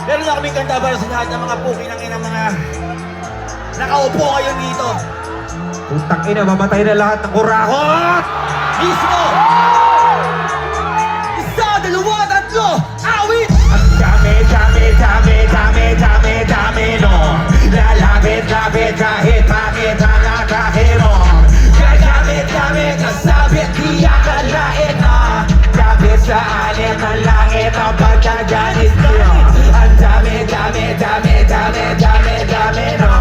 Meron na kaming kanta para sa lahat ng mga puki ng inang mga nakaupo ngayon dito. Putang ina, mamatay na lahat ng kurakot! Mismo! Isa, dalawa, tatlo, awit! Ang dami, dami, dami, dami, dami, dami, no. Lalapit, lapit, kahit bakit ang nakahiro. Gagamit, gamit, nasabit, di akalain na. Kapit sa anin ng langit ang pagkagalit nyo. Ang dami, dami, dami, dami, dami, dami, no.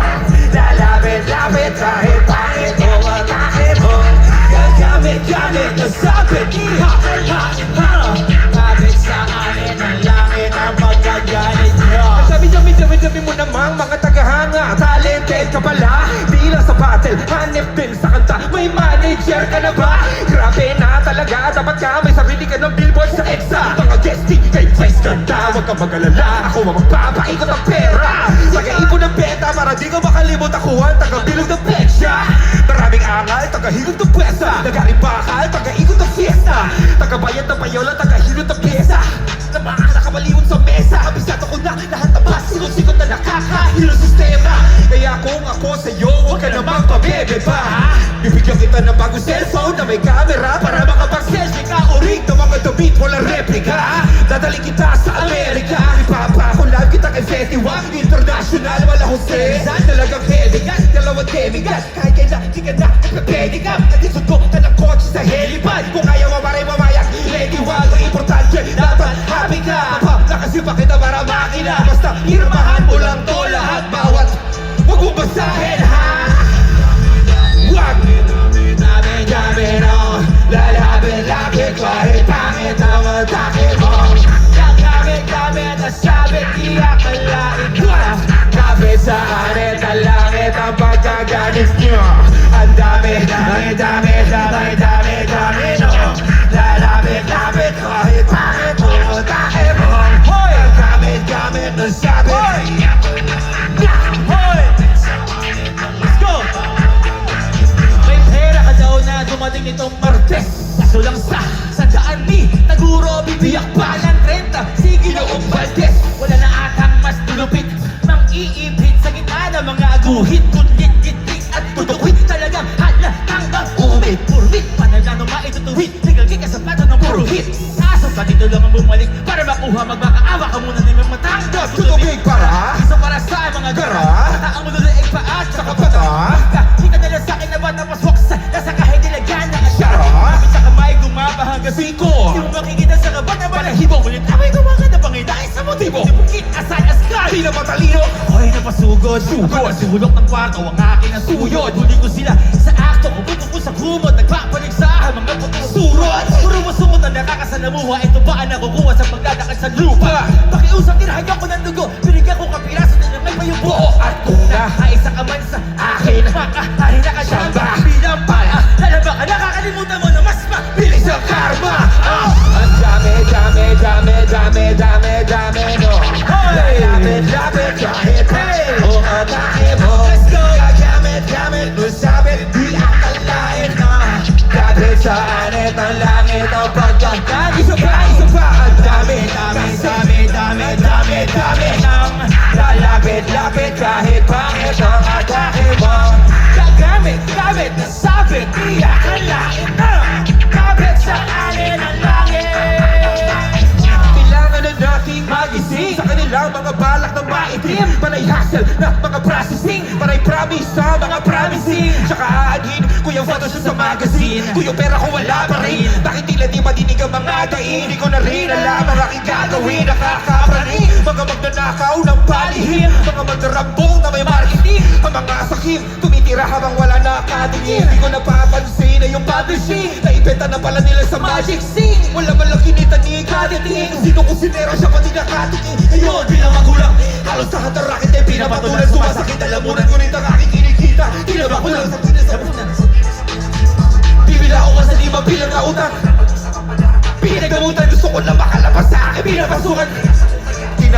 Lalapit, lapit, kahit bakit ang nakahiro. Gagamit, gamit, nasabit, di akalain na. Kapit sa anin ng langit ang pagkagalit nyo. Sabi mo namang mga tagahanga, talented ka pala. Di lang sa battle, hanip din sa kanta. May manager ka na ba? Grabe na talaga, dapat ka may sarili ka ng billboard sa EDSA. Mga guesting kay Vice Ganda, huwag kang mag-alala, ako ang magpapaikot ng pera. Taga-ipon ng beta para di ka makalimot, ako ang taga-bilog ng peksya. Maraming angal, taga-hilog ng pwesa. Nagaring bakal, taga-ikot ng fiesta. Taga-bayad ng payola, taga-hilog ng pyesa. Na mga nakamaliwon sa mesa, kabisado ko na lahat ng bas, sinusikot na nakakahilo sistema. Kaya kung ako sa'yo, huwag ka namang pabebe pa. Bibigyan kita ng bagong cellphone na may camera para makapag-selfie ka. Urig na mga damit, walang replika. Dadali kita sa Amerika, ipapakulab kita kay Fetty Wap International, wala Jose Rizal, talagang heavy gas, dalawang demigas. Kahit kailan, di ka na nagpapedigang. At isundo ka ng kotse sa helipad. Kung kaya mamaray mamayag, ready wag, ang importante, dapat happy ka. Nakasipa kita para makina, basta irmahan mo lang to lahat. Bawat huwag mong basahin ha. Wag dami, dami, no. Lalapit-lapit kahit pangit ang atake mo. Gagamit-gamit na sabit, di akalain ka. Kapit sa anit na langit ang pagkaganis nyo. Ang dami, dami, dami, dami, dami, dami, no. Lalapit-lapit kahit pangit ang atake mo. Gagamit-gamit na sabit, di akalain ka. Let's go! May pera ka daw na dumating nitong Martes. Kaso lang sa sandaan ni Taguro, bibiyak pa ng 30. Sige na Valdez, wala na atang mas tulupit. Mang iibit sa gitna ng mga aguhit. Kunlit, gitik at tutukwit. Talagang halatang umit. Purwit, panalano maitutuwit. Sigalgig ka sa plato ng puro hit. Asap ka dito lang ang bumalik para makuha. Magmakaawa ka muna na may matanggap. Tutugig para isa para sa mga gara. Kataang mo nulaig pa at saka pata. Kita nila sa akin na ba napaswak sa nasa kahit nilagyan na at Sara. Kapit sa kamay gumapa hanggang 5. Di mo makikita sa kaban na balahibo. Ngunit away gumaga na Panginoon sa motibo. Sibukit aside as sky. Di na matalino. Ako'y napasugod. Sugod. Sulok ng kwarto ang aking nasuyod. Huli ko sila sa akto. Kuputo ko sa kumot. Nagpapanig sa mga puting surot. Puro masumot ang nakakasalamuha. Ito ba ang nakukuha sa pagdadakal sa lupa? Pakiusap tinahayan ko ng dugo. Binigyan ko kapiraso na may mayubo. At kung nakaisa ka man sa akin, makahahin na ka siya ba? Bilang pala, lalaba ka, nakakalimutan mo na mas mabilis ang karma. Ang dami, dami, dami, dami, dami, dami, no. Lapit-lapit kahit o atake mo. Let's go! Gagamit-gamit mo sabit, di akalain na. Kapit sa anit ng langit ang pagkagan. Isa pa, ang dami, dami, dami, dami, dami, dami nang lalapit-lapit kahit pangit ang atake mo. Gagamit na sabit, di akalain na. Kapit sa anin ang langit. Kailangan na nating magising sa kanilang mga balak na maitim. Panay hassle na mga processing, panay promise sa mga promising. Tsaka aagin ko yung photoshoot sa magazine. Kung yung pera ko wala pa rin, bakit tila di madinig ang mga daing? Di ko na rin alam ang aking gagawin. Nakakapraning mga magnanakaw ng palihim, mga magdarambong na may marketing. Ang mga sakim tumitira habang wala nakatingin. Di ko napapansin na yung publishing naibenta na pala nila sa magic scene. Wala malang kinita ni kaditing. Sino kusinero siya pati nakatingin. Ngayon bilang magulang, halos sa hatarakit ay pinapatulan. Sumasakit alamunan ngunit ang aking kinikita. Tinaba ko lang sa pinasabunan. Bibila ako kasi di mabilang na utang. Pinagamutan, gusto ko na makalabas sa akin. Pinapasukan.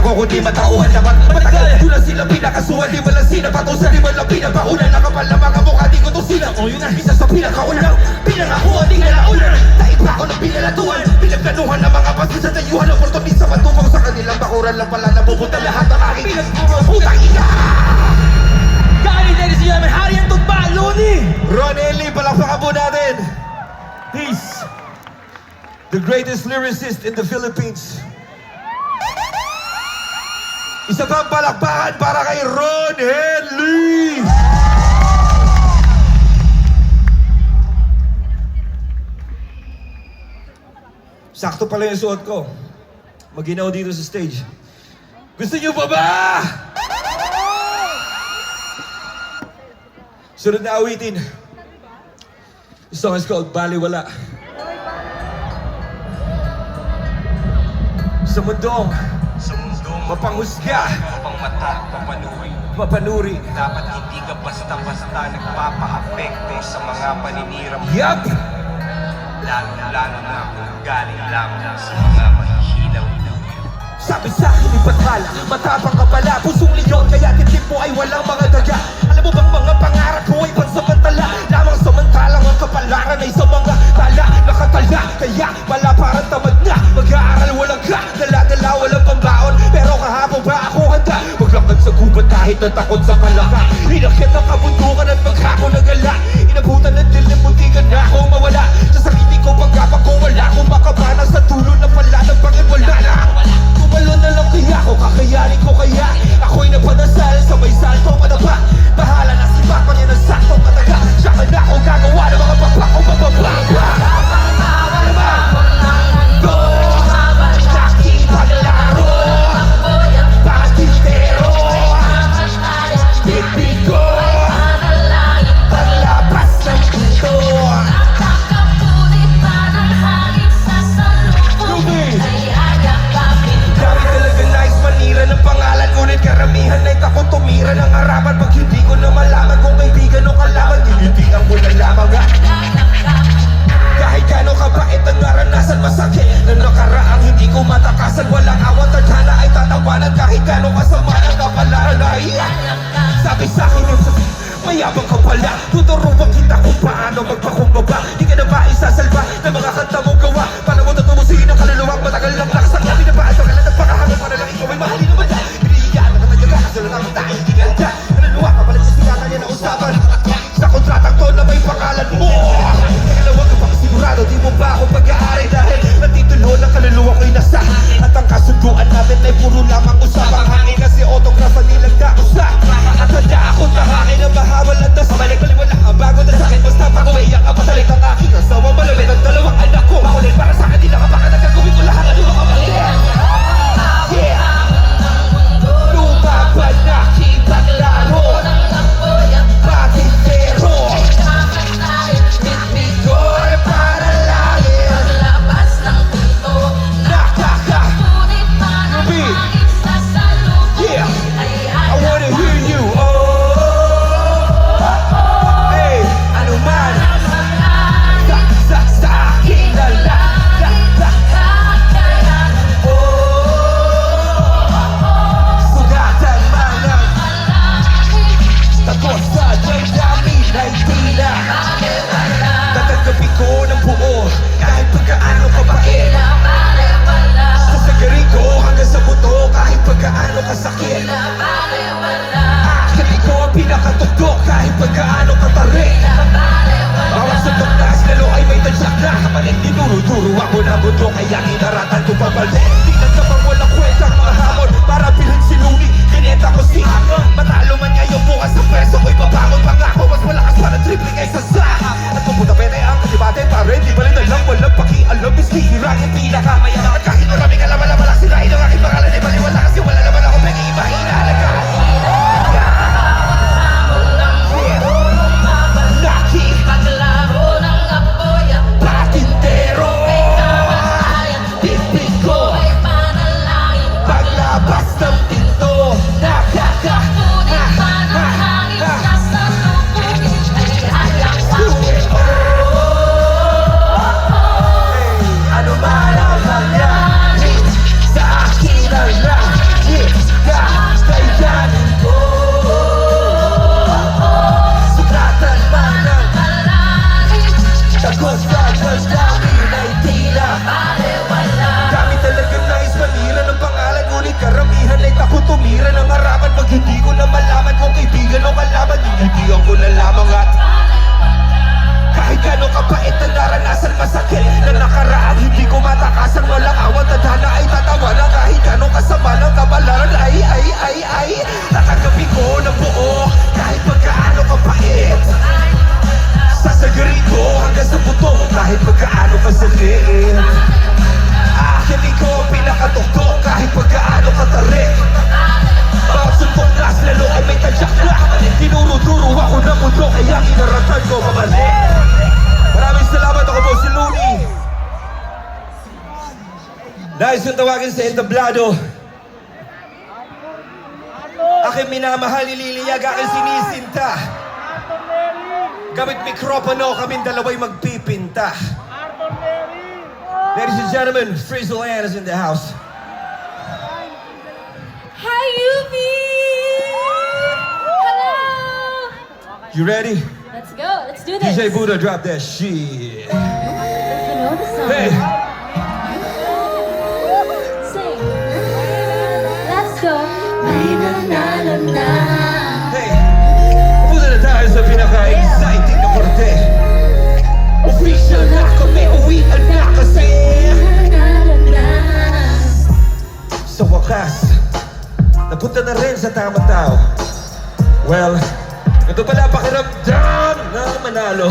ako kundi matauhan naman matagal. Tulang sila pinakasuhan, di walang sinapatusan, di walang pinabaunan. Nakapal na mga mukha, di ko to silang. O yun na, isa sa pinakaunang pinangakuhan, di nalaunan. Taib pa ako ng pinalatuan, pinagplanuhan ng mga pasin sa tayuhan. Oportunista matupang sa kanilang bakuran lang pala napupunta lahat ng aking pinagpuro. Putang ina! Galing ladies and gentlemen, hari ang tugba, Loni! Ron Eli, palakpakan po natin. He's the greatest lyricist in the Philippines. Isa pang palakpakan para kay Ron Henley! Sakto pala yung suot ko. Maginaw dito sa stage. Gusto niyo pa ba? Sunod na awitin. The song is called Baliwala. Sa mundong mapanghusga, mapanuri. Dapat hindi ka basta-basta nagpapa-apekto sa mga paninirang Yup! lalo na kung galing lang sa mga mahihinaw. Sabi sa'kin ipatala, matapang ka pala, pusong leon, kaya titip mo ay walang mga daga. Alam mo bang mga pangarap mo ay pansamantala, lamang samantalang ang kapalaran ay sa mga tala. Nakatala, kaya pala parang tamad na, mag-aaral walang ka, dala-dala walang pambaon. Pero kahapon ba ako handa, maglakad sa gubat kahit natakot sa palaka. Inakyat ang kabundukan at maghapon ng gala, inabutan ng dilim, munti ka na akong mawala. Sa sarili ko pagkapag kung wala akong makabana, sa dulo ng pala ng pangit wala na. Tumalo na lang kaya ako, kakayanin ko kaya. Ako'y napadasal, sabay salto padapa. Bahala na si Papa niya ng saktong kataga. Siya ka na ako gagawa ng mga papakong mabababa. Go! Nakipaglaro Patintero Bibigo Paglabas ng pinto Dami talaga nice manira ng pangalan, ngunit karamihan ay takot tumira ng harapan. Pag hindi ko na malaman kung kaibigan o kalaban, nilitian ko na lamang ha. Kahit gano'ng kabait ang naranasan, masakit na nakaraang hindi ko matakasan. Walang awat, tadhana ay tatawanan, kahit gano'ng kasama ang kapalaran ay sabi sa'kin yung sabi, mayabang ka pala. Tuturuan kita kung paano magpakumbaba. Di ka na ba isasalba ng mga kanta mong gawa? Paano mo tutumusin ang kaluluwang matagal lang laksan? Hindi na ba ito ka na nagpakahangin para lang ikaw ay mahalin naman na? Piniyayaan na katagaga, kasalo lang ang dahil di ka na dyan. Kaluluwa ka pala sa sinata niya na usapan. Sa kontratang to na may pangalan mo. Nakalawag ka pang sigurado, di mo ba ako pag-aari? Dahil natitulo ng kaluluwa ko'y nasa. At ang kasunduan namin ay puro lamang usapang hangin. Kasi autograph ang nilang kausa. At handa ako tahangin na mahawal at tas balik-baliwala ang bago na sa'kin. Basta pa ko iyak ang patalit ang aking asawa. Malapit ang dalawang anak ko. Makulit para sa'kin, di nakapaka nagagawin ko lahat. Ano ka mali? tawagin sa entablado. Aking minamahal, nililiyag, aking sinisinta. Gamit mikropono, kaming dalawa'y magpipinta. Ladies and gentlemen, Frizzle Ann is in the house. Hi, Yubi! Hello! You ready? Let's go. Let's do this. DJ Buddha, drop that shit. You know the song. Hey! Sing. Let's go. Na na na na. Hey! Punta na tayo sa pinaka-exciting na parte. Official na kami, uwian na kasi. Na na na. Sa wakas, napunta na rin sa tamang tao. Well, ito pala pakiramdam na manalo.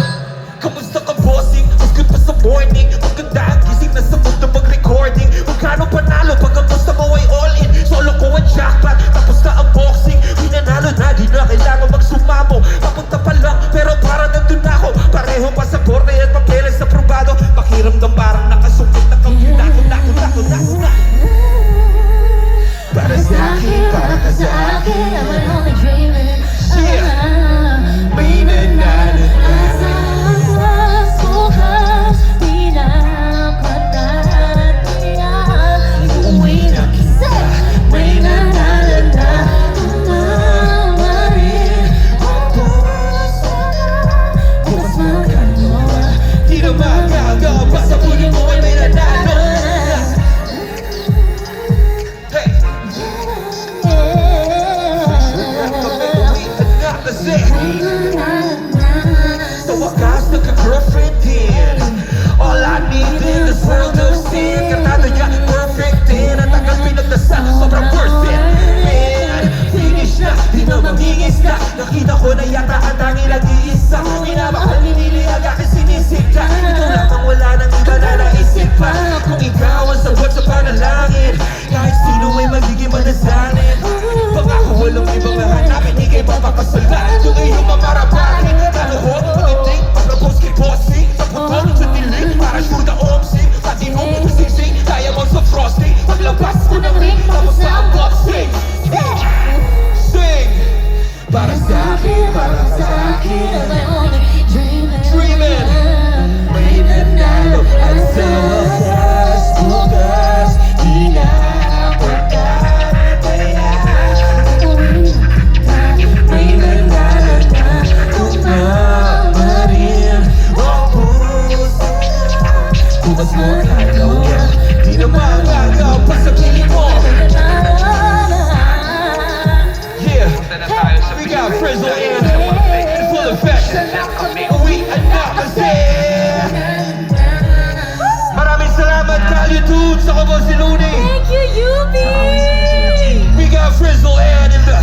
Kamusta ka, bossing? Mas good pa sa morning. Maganda ang gising na sa mundo mag-recording. Magkano panalo pag ang gusto mo ay all-in? Solo ko ang jackpot, tapos na ang boxing. Pinanalo na, di na kailangan magsumamo. Papunta pa lang, pero parang nandun na ako. Pareho pasaporte at papeles sa probado. Pakiramdam parang nakasungkit na kami. Nako. Para sa akin, para ka sa akin. I'm only dreaming. May nanalo na. Di na magagawa sa puno mo ay may nanalo. Hey! Kasi sa wakas nagka-girlfriend din. All I need in this world of sin. Katado niya, perfect din. Ang tagal pinagdasal, sobrang worth it. Man, finish na, di na mamingis na. Nakita ko na yata ang tanging nag-iisa. Minamahal, niniliyag aking sinisika. Ikaw lang ang wala nang iba na naisip pa. Kung ikaw ang sagot sa panalangin, kahit sino ay magiging manasanin. Pangako walang ibang mahanapin, di kayo papakasalan. Yung iyong mamarapatin, naluhod, pag-iting, pag-propose kay bossing. Sa puto, sa dilim, para sure na omsing. Pati mo, sing-sing, kaya mo sa frosting. Paglabas ko ng ring, tapos na ang boxing. Sing! Para sa akin, para sa akin. I'm only dreaming. Dreaming. May nanalo at sa wakas, bukas, di na pagkakaya. May nanalo na, kumamarin ang puso. Bukas mo kagawa, di na magagawa pa sa piling mo. Yeah, we got Frizzle in full effect. Uwi na kasi. Maraming salamat, Kalitude, sa Kabos si Looney. Thank you, Yubi! We got Frizzle in the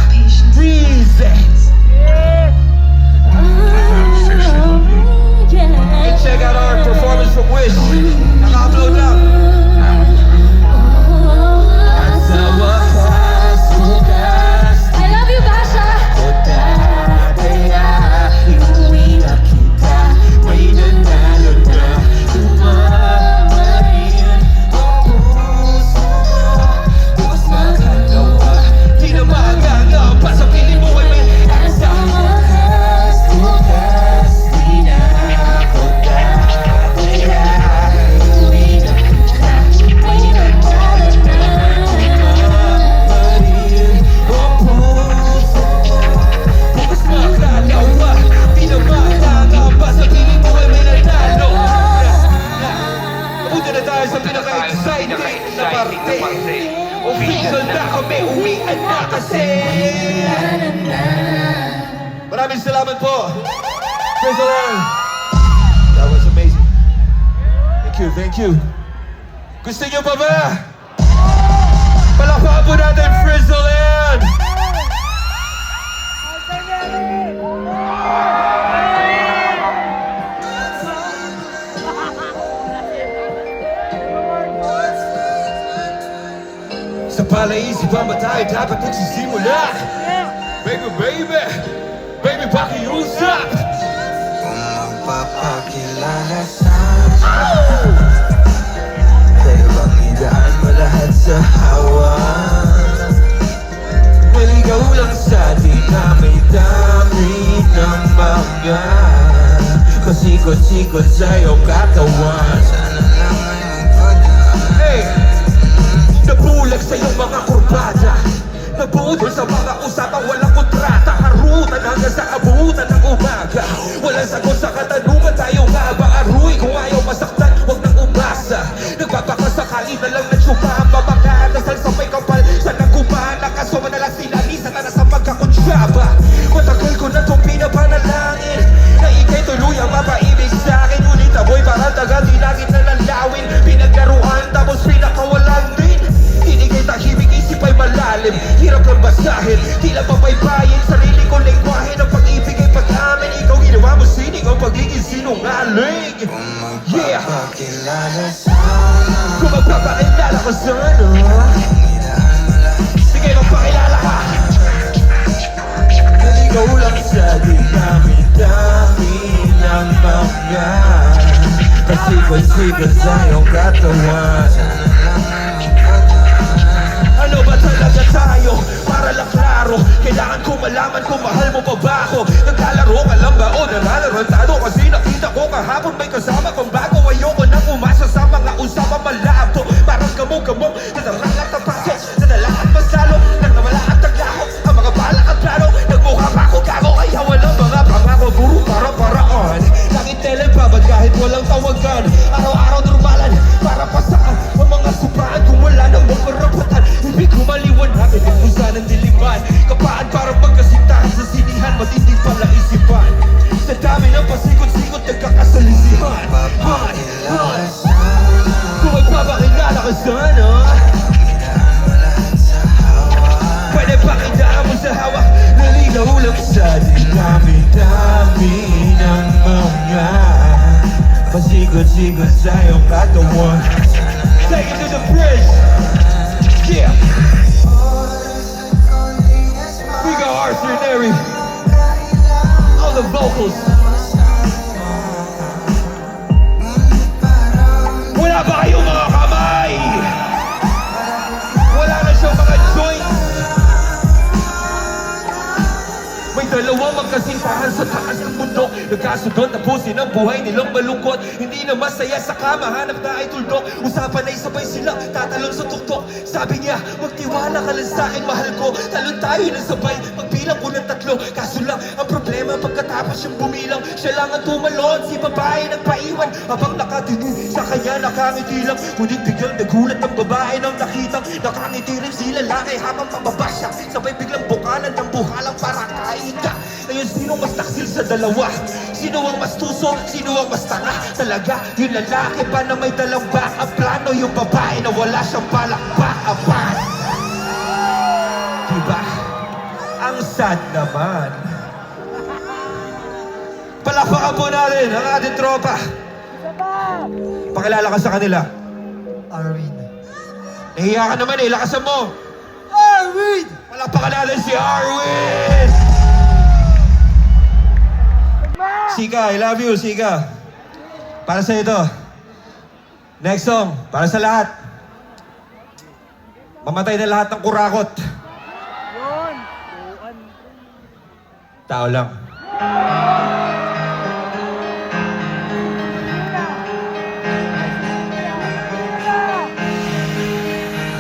Reasons. You can check out our performance from Wish. Naka-upload lang. At sa wakas, bukas, I love you, Basha! kaya iuwi na kita. May nanalo na, kumamarin ang puso. Bukas magkagawa, di na magagawa pa sa piling mo ay may asa. Bukas, di na pagkakaya. Iuwi na kita. May nanalo na, kumamarin ang puso. Bukas magkagawa, di na magagawa pa sa piling mo ay may nanalo. Punta na tayo sa pinaka-exciting na parte. Official na kami, uwian na kasi. Maraming salamat po. Frizzle Ann. That was amazing. Thank you. Gusto niyo pa ba? Palakpakan po natin, Frizzle Ann. Sa palaisipan ba tayo dapat nagsisimula? Baby, pakiusap! Kung magpapakilala sa akin, pwede bang idaan mo lahat sa hawa. Naligaw lang sa atin na may dami ng mga kasikot-sikot sa iyong katawan. Sana lang ay magpadaan. Hey! Nabulag sa iyong mga kurbada, nabudol sa mga usapang walang kontrata. Harutan hanggang sa abutan ng umaga. Walang sagot sa katanungan, tayo nga ba aruy? Kung ayaw masaktan, huwag nang umasa. Nagpapakasakali na lang na tsupa ang babaga. Dasal sa may kapal, sa nagupahan na kaso madalas sinalisa na nasa pagkakunsyaba. Matagal ko na itong pinapanalangin na ikay tuluyang mapaibig sa'kin. Ngunit ako'y parang taga-dilangit na lalawin. Pinaglaruan tapos pinakawalan din. Tinigay tahimik, isip ay malalim. Hirap lang basahin, tila papaypayin. Sarili ko lengguwahe ng pag-ibig ay pag-amin. Ikaw ginawa mo sining ang pagiging sinungaling. Yeah! Kung magpapakilala ko sana, sige magpakilala ka. Naligaw lang sa dinami-dami ng mga kasikot-sikot sa iyong katawan. Ano ba talaga tayo? Para lang klaro, kailangan ko malaman kung mahal mo pa ba ako. Naglalaro ka lang ba o nalarantado? Kasi nakita ko kahapon may kasama kong bago. Ayoko nang umasa sa mga usapang malabo. Parang gamong-gamong, nadarang at tapaso. Nadala at masalo, nang nawala at taglako. Ang mga balak at plano, nagmukha pa ako gago. Kaya walang mga pangako, puro para-paraan. Langit telen babad kahit walang tawagan. Araw-araw normalan, para pa saan? Ang mga supaan kung wala nang makarapatan. Ibig kumaliwanag, inuusa ng diliman. Kapaan para magkasintahan sa sinihan. Matinding pala isipan. Sa dami ng pasikot-sikot, nagkakasalisihan. Kung magpapakilala ka sana, pwede pakidaan mo sa hawak. Naligaw lang sa dinami-dami ng mga pasikot-sikot sa iyong katawan. Take it to the bridge. Yeah. We got Arthur and Neri on the vocals. Wala ba kayong mga kamay? Wala na siyang mga joints. May dalawang magkasintahan sa taas ng bundok. Nagkasundot, tapusin ang buhay nilang malungkot. Hindi na masaya sa kama, hanap na ay tuldok. Usapan ay sabay sila, tatalon sa tuktok. Sabi niya, magtiwala ka lang sa'kin, mahal ko. Talon tayo ng sabay, magbilang ko ng 3. Kaso lang, ang problema pagkatapos siyang bumilang. Siya lang ang tumalon, si babae nagpaiwan. Habang nakatingin sa kanya, nakangiti lang. Ngunit biglang nagulat ang babae nang nakitang nakangiti rin si lalaki habang pababa siya. Sabay biglang bukalan ng buhalang para kain ka. Ngayon, sino mas taksil sa dalawa? Sino ang mas tuso? Sino ang mas tanga? Talaga, yung lalaki ba na may dalang backup plano? Yung babae na wala siyang balak backupan? Diba? Ang sad naman. Palakpakan po natin ang ating tropa. Pakilala ka sa kanila. Arwin. Nahiya ka naman eh, lakasan mo. Arwin! Palakpakan natin si Arwin! Sika, I love you, Sika. Para sa ito. Next song, para sa lahat. Mamatay na lahat ng kurakot. Tao lang.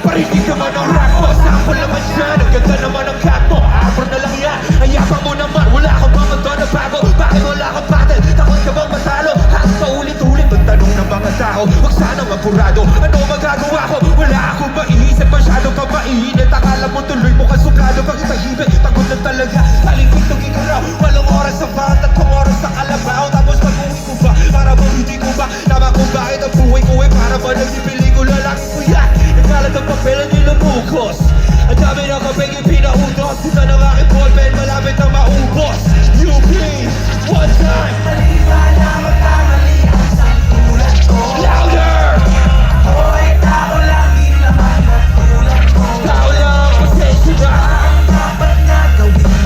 Parinig naman ang rap mo, sample naman siya. Naganda naman ang cat mo, afro na lang yan. Ang yapang mo naman, wala kang ba magdoon na bago? Bakit wala kang battle? Takot ka bang matalo? At paulit-ulit magtanong ng mga tao. Huwag sanang apurado, ano magagawa ko? Wala akong maiisip, masyado ka mainit. Akala mo tuloy mo kasukado pag itahibig. Pagod na talaga, halipig nung ikaraw. Walong oras sa bata, 3 oras sa kalabaw. Tapos pag-uwi ko ba, para ba hindi ko ba? Tama kung bakit ang buhay ko eh, para ba nagsipelikula lang ko yan? Nagkalat ang papel at nilabukos. Ang dami ng kapeng ipinautos. Kita ng aking ballpen, malapit na maubos. UP, one time. Louder! Tao lang, pasensya na.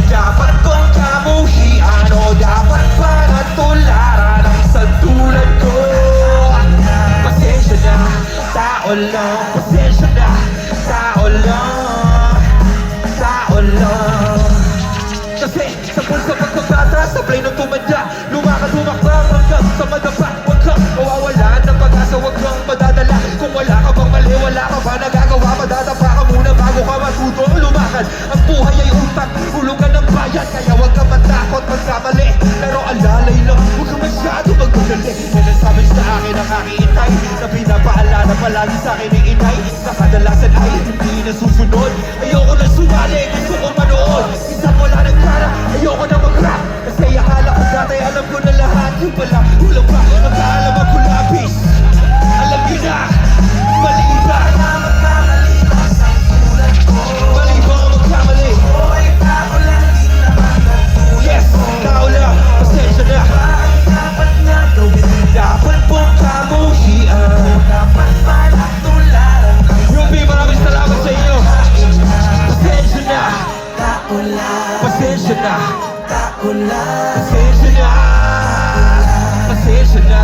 Dapat kong kamuhian o dapat pa natularan ang santulan ko. Pasensya na, tao lang, pasensya na. ay hindi na susunod. Ayoko na sumali, gusto ko manood. Isang wala ng cara, ayoko na mag-rap. Kasi akala ko dati alam ko na lahat. Yung pala, kulang pa, nagkaalam ako labis. Alam niyo na, mali ba? Mali ba ang magkamali? Yes, tao lang, pasensya na. Dapat pong kamuhian. Ruby, maraming salamat sa inyo. Pasensya na. Pasensya na. Pasensya na. Pasensya na.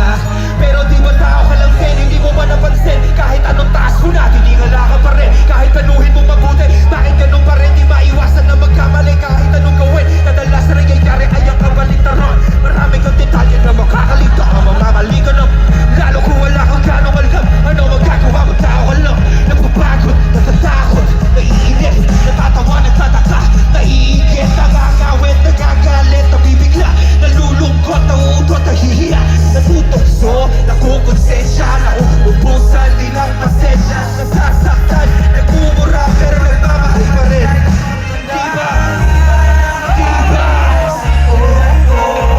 Pero di ba tao ka lang din? Hindi mo ba napansin? Kahit anong taas mo na, tinigala ka pa rin. Kahit tanuhin mo mabuti, bakit ganun pa rin? Di maiwasan na magkamali. Kahit anong gawin, kadalas na nangyayari ay ang kabaliktaran. Marami kang detalye na makakalito. Ang mamamali ka na, lalo kung wala kang ganong alam. Ano magagawa mo, tao ka lang. Nagpapagod, natatakot, naiinip, natatawa, nagtataka, naiigit, nangangawit, nagagalit, nabibigla, nalulungkot, nauutot, nahihiya, natutokso, nakukonsensya, nauubusan din ang pasensya, nasasaktan, nagmumura, pero nagmamahal pa rin. Diba? Diba?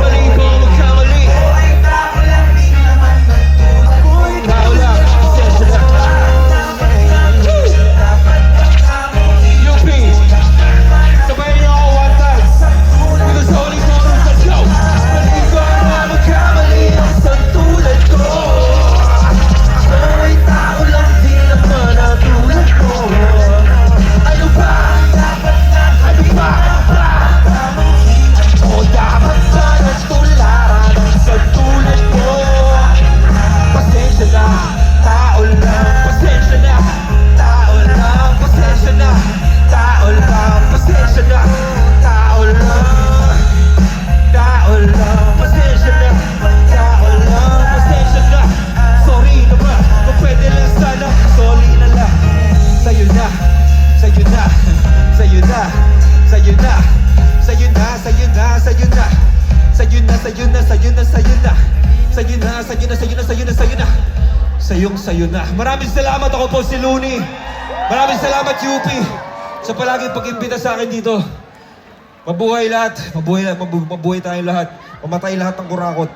Mali ba ang magkamali? Tao lang, pasensya na. UP, sabayin niyo ako one time. Because only mortals can go. Mali ba na magkamali ang isang tulad ko? Ako'y tao lang din naman ang tulad ko. Ano ba? Ano ba? O dapat ba natularan ang isang tulad ko? Pasensya na, tao lang. Pasensya na, tao lang. Pasensya na, tao lang. Pasensya na, tao lang. Tao lang. Pasensya na, tao lang. Pasensya na. Sorry na ba? Kung pwede lang sana, sorry na lang. Sa'yo na, sa'yo na, sa'yo na, sa'yo na, sa'yo na, sa'yo na, sa'yo na, sa'yo na, sa'yo na, sa'yo na, sa'yo na, sa'yo na, sa'yo na, sa'yo na, sa'yo na, sa'yo na, sa'yo na. Maraming salamat, ako po si Looney. Maraming salamat, UP, sa palaging pag-imbita sa akin dito. Mabuhay lahat, mabuhay tayong lahat, mamatay lahat ng kurakot.